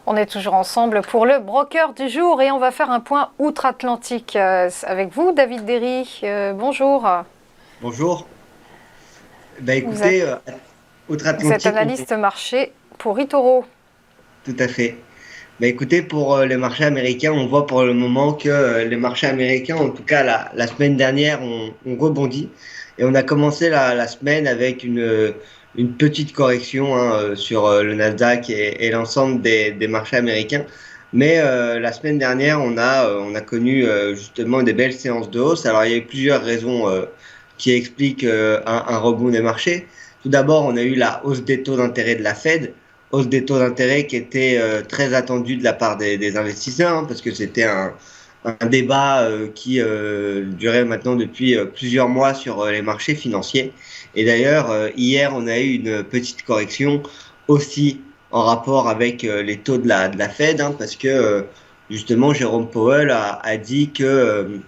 On est toujours ensemble pour le broker du jour et on va faire un point outre-Atlantique avec vous, David Derry. Bonjour. Bonjour. Vous êtes, Écoutez, vous êtes outre-Atlantique, analyste marché pour eToro. tout à fait. Écoutez, pour les marchés américains, on voit pour le moment que les marchés américains, en tout cas la semaine dernière, ont rebondi. Et on a commencé la semaine avec une petite correction hein, sur le Nasdaq et l'ensemble des marchés américains. Mais la semaine dernière, on a connu justement des belles séances de hausse. Alors, il y a eu plusieurs raisons qui expliquent un rebond des marchés. Tout d'abord, on a eu la hausse des taux d'intérêt de la Fed, hausse des taux d'intérêt qui était très attendue de la part des investisseurs, hein, parce que c'était un débat qui durait maintenant depuis plusieurs mois sur les marchés financiers. Et d'ailleurs, hier, on a eu une petite correction aussi en rapport avec les taux de la Fed, hein, parce que justement, Jérôme Powell a dit que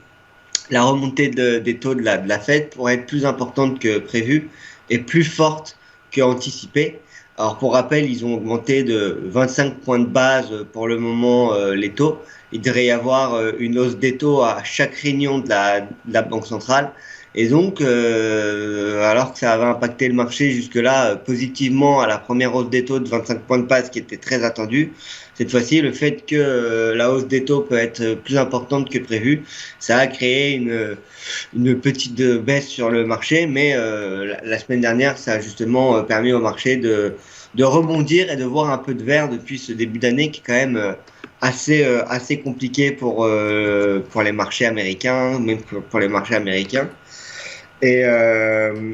la remontée des taux de la Fed pourrait être plus importante que prévu et plus forte que anticipée. Alors pour rappel, ils ont augmenté de 25 points de base pour le moment les taux. Il devrait y avoir une hausse des taux à chaque réunion de la Banque centrale. Et donc, alors que ça avait impacté le marché jusque-là positivement à la première hausse des taux de 25 points de base qui était très attendue, cette fois-ci, le fait que la hausse des taux peut être plus importante que prévu, ça a créé une petite baisse sur le marché, mais la semaine dernière, ça a justement permis au marché de rebondir et de voir un peu de vert depuis ce début d'année qui est quand même assez compliqué pour les marchés américains, même pour les marchés américains. Et, euh,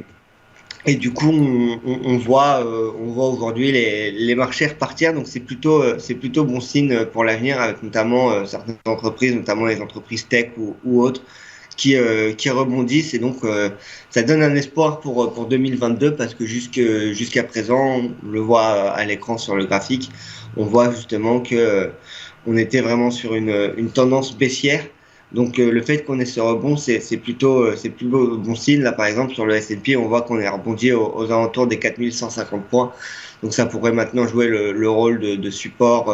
et du coup, on voit aujourd'hui les marchés repartir, donc c'est plutôt bon signe pour l'avenir, avec notamment certaines entreprises, notamment les entreprises tech ou autres, qui rebondissent. Et donc, ça donne un espoir pour 2022, parce que jusqu'à présent, on le voit à l'écran sur le graphique, on voit justement que on était vraiment sur une tendance baissière. Donc le fait qu'on ait ce rebond, c'est plutôt bon signe. Là, par exemple, sur le S&P, on voit qu'on est rebondi aux alentours des 4150 points. Donc ça pourrait maintenant jouer le rôle de support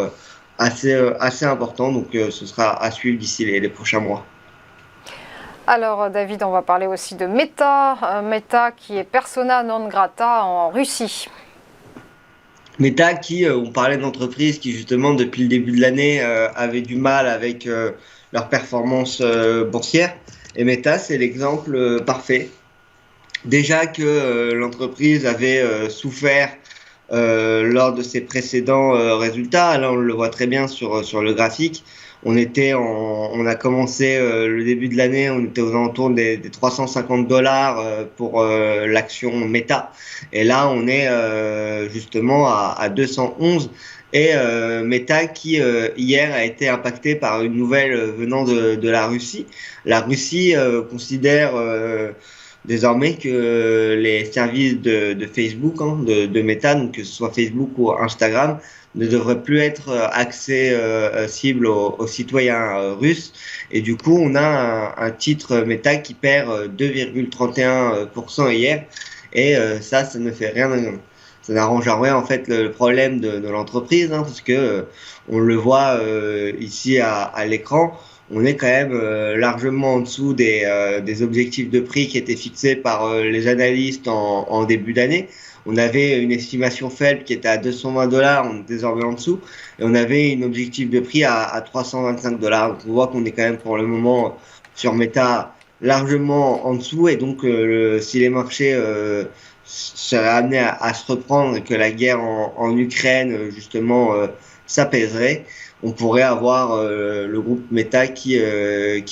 assez important. Donc ce sera à suivre d'ici les prochains mois. Alors David, on va parler aussi de Meta. Meta qui est persona non grata en Russie. Meta, on parlait d'entreprises qui justement depuis le début de l'année avaient du mal avec leur performance boursière. Et Meta, c'est l'exemple parfait. Déjà que l'entreprise avait souffert lors de ses précédents résultats. Là, on le voit très bien sur le graphique. On a commencé le début de l'année, on était aux alentours des 350 dollars pour l'action Meta. Et là, on est justement à 211. Et Meta qui hier a été impacté par une nouvelle venant de la Russie. La Russie considère désormais que les services de Facebook, hein, de Meta, donc que ce soit Facebook ou Instagram, ne devraient plus être accessibles aux citoyens russes. Et du coup, on a un titre Meta qui perd 2,31% hier. Et ça ne fait rien. Ça n'arrange en rien en fait le problème de l'entreprise, hein, parce que on le voit ici à l'écran, on est quand même largement en dessous des objectifs de prix qui étaient fixés par les analystes en début d'année. On avait une estimation faible qui était à 220 dollars, on est désormais en dessous, et on avait un objectif de prix à 325 dollars. Donc on voit qu'on est quand même pour le moment sur Meta largement en dessous, et donc si les marchés seraient amenés à se reprendre et que la guerre en Ukraine justement s'apaiserait, on pourrait avoir le groupe Meta qui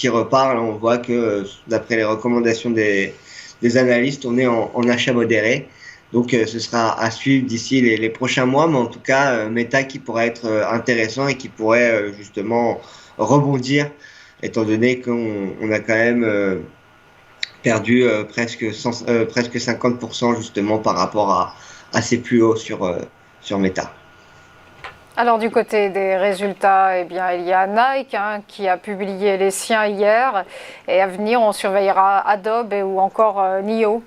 repart. Là, on voit que d'après les recommandations des analystes, on est en achat modéré. Donc ce sera à suivre d'ici les prochains mois, mais en tout cas, Meta qui pourrait être intéressant et qui pourrait justement rebondir, étant donné qu'on a quand même perdu presque 50% justement par rapport à ses plus hauts sur Meta. Alors du côté des résultats, eh bien, il y a Nike qui a publié les siens hier et à venir on surveillera Adobe ou encore NIO.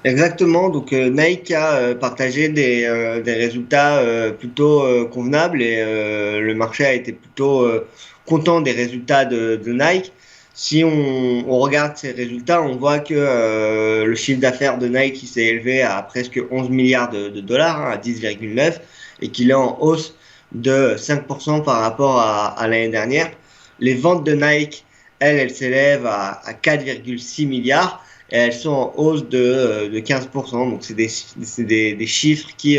Exactement, donc Nike a partagé des résultats plutôt convenables et le marché a été plutôt content des résultats de Nike. Si on regarde ces résultats, on voit que le chiffre d'affaires de Nike s'est élevé à presque 11 milliards de dollars, hein, à 10,9, et qu'il est en hausse de 5% par rapport à l'année dernière. Les ventes de Nike, elles s'élèvent à 4,6 milliards et elles sont en hausse de 15%. Donc, des chiffres qui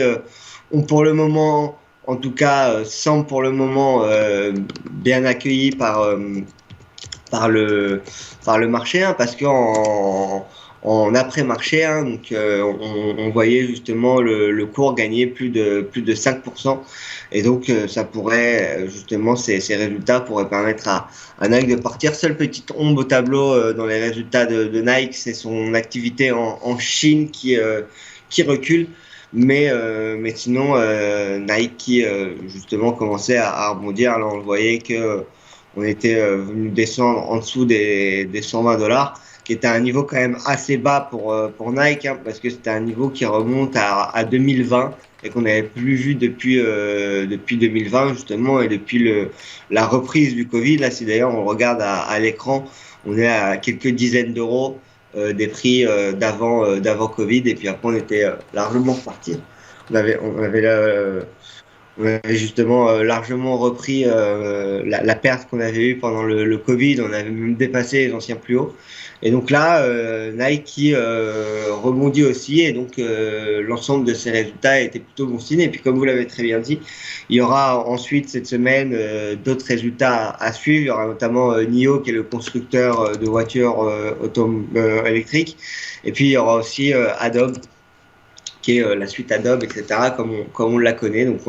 ont pour le moment, en tout cas, semblent pour le moment bien accueillis par le, par le marché, hein, parce qu'en après-marché, hein, donc, on voyait justement le cours gagner plus de 5%. Et donc, ça pourrait, justement, ces résultats pourraient permettre à Nike de partir. Seule petite ombre au tableau dans les résultats de Nike, c'est son activité en Chine qui recule. Mais sinon, Nike qui, justement, commençait à rebondir. Là, on le voyait que on était venu descendre en dessous des 120 dollars, qui était un niveau quand même assez bas pour Nike, hein, parce que c'était un niveau qui remonte à 2020 et qu'on n'avait plus vu depuis 2020 justement et depuis la reprise du Covid. Là, si d'ailleurs on regarde à l'écran, on est à quelques dizaines d'euros des prix d'avant Covid, et puis après on était largement reparti. On avait justement largement repris la perte qu'on avait eue pendant le Covid. On avait même dépassé les anciens plus hauts. Et donc là, Nike qui rebondit aussi. Et donc, l'ensemble de ces résultats était plutôt bon signe. Et puis, comme vous l'avez très bien dit, il y aura ensuite cette semaine d'autres résultats à suivre. Il y aura notamment NIO, qui est le constructeur de voitures électriques. Et puis, il y aura aussi Adobe, qui est la suite Adobe, etc., comme on la connaît. Donc,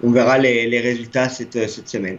on verra les résultats cette semaine.